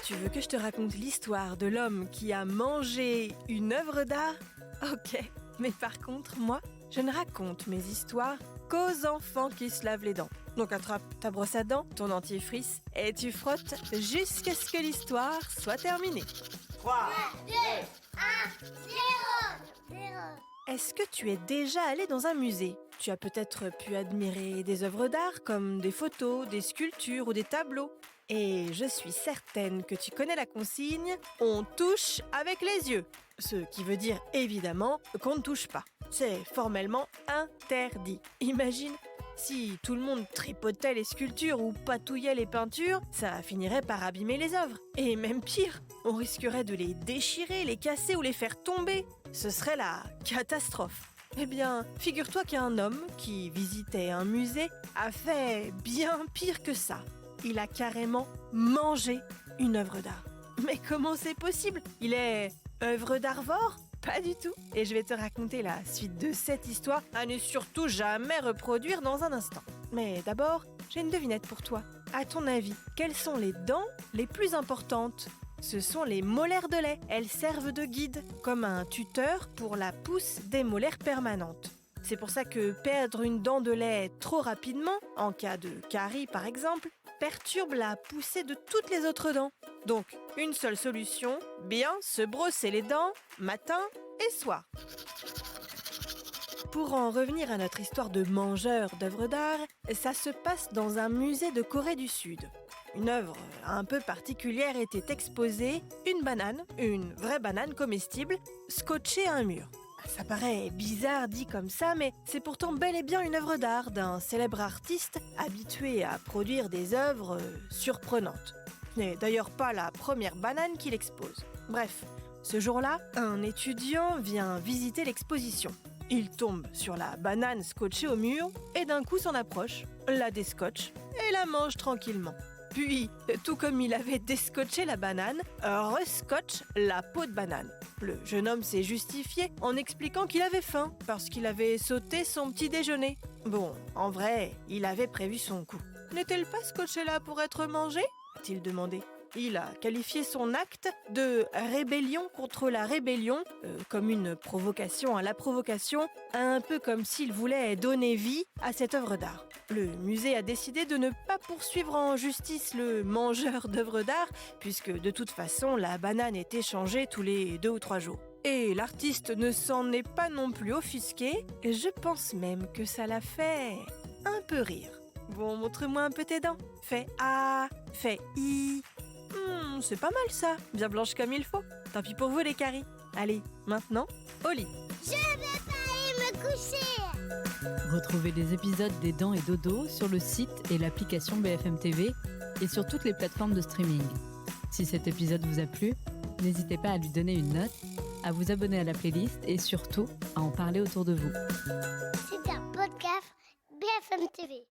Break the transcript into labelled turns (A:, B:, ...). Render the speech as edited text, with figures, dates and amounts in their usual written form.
A: Tu veux que je te raconte l'histoire de l'homme qui a mangé une œuvre d'art? Ok, mais par contre, moi, je ne raconte mes histoires qu'aux enfants qui se lavent les dents. Donc attrape ta brosse à dents, ton dentifrice, et tu frottes jusqu'à ce que l'histoire soit terminée.
B: 3, 2, 1, 0.
A: Est-ce que tu es déjà allé dans un musée? Tu as peut-être pu admirer des œuvres d'art comme des photos, des sculptures ou des tableaux. Et je suis certaine que tu connais la consigne « on touche avec les yeux ». Ce qui veut dire évidemment qu'on ne touche pas. C'est formellement interdit. Imagine si tout le monde tripotait les sculptures ou patouillait les peintures, ça finirait par abîmer les œuvres. Et même pire, on risquerait de les déchirer, les casser ou les faire tomber. Ce serait la catastrophe. Eh bien, figure-toi qu'un homme qui visitait un musée a fait bien pire que ça. Il a carrément mangé une œuvre d'art. Mais comment c'est possible? Il est œuvre d'arvore? Pas du tout. Et je vais te raconter la suite de cette histoire à ne surtout jamais reproduire dans un instant. Mais d'abord, j'ai une devinette pour toi. À ton avis, quelles sont les dents les plus importantes? Ce sont les molaires de lait. Elles servent de guide, comme un tuteur pour la pousse des molaires permanentes. C'est pour ça que perdre une dent de lait trop rapidement, en cas de carie par exemple, perturbe la poussée de toutes les autres dents. Donc, une seule solution, bien se brosser les dents matin et soir. Pour en revenir à notre histoire de mangeur d'œuvres d'art, ça se passe dans un musée de Corée du Sud. Une œuvre un peu particulière était exposée, une banane, une vraie banane comestible, scotchée à un mur. Ça paraît bizarre dit comme ça, mais c'est pourtant bel et bien une œuvre d'art d'un célèbre artiste habitué à produire des œuvres surprenantes. Ce n'est d'ailleurs pas la première banane qu'il expose. Bref, ce jour-là, un étudiant vient visiter l'exposition. Il tombe sur la banane scotchée au mur et d'un coup s'en approche, la déscotche et la mange tranquillement. Puis, tout comme il avait déscotché la banane, rescotche la peau de banane. Le jeune homme s'est justifié en expliquant qu'il avait faim parce qu'il avait sauté son petit déjeuner. Bon, en vrai, il avait prévu son coup. N'est-elle pas scotchée là pour être mangée? A-t-il demandé. Il a qualifié son acte de rébellion contre la rébellion, comme une provocation à la provocation, un peu comme s'il voulait donner vie à cette œuvre d'art. Le musée a décidé de ne pas poursuivre en justice le mangeur d'œuvres d'art, puisque de toute façon la banane était changée tous les 2 ou 3 jours. Et l'artiste ne s'en est pas non plus offusqué, et je pense même que ça l'a fait un peu rire. Bon, montre-moi un peu tes dents. Fais A, fais I. C'est pas mal ça, bien blanche comme il faut. Tant pis pour vous les caries. Allez, maintenant, au lit.
B: Je vais pas aller me coucher.
C: Retrouvez les épisodes des Dents et Dodo sur le site et l'application BFM TV et sur toutes les plateformes de streaming. Si cet épisode vous a plu, n'hésitez pas à lui donner une note, à vous abonner à la playlist et surtout à en parler autour de vous.
B: C'est un podcast BFM TV.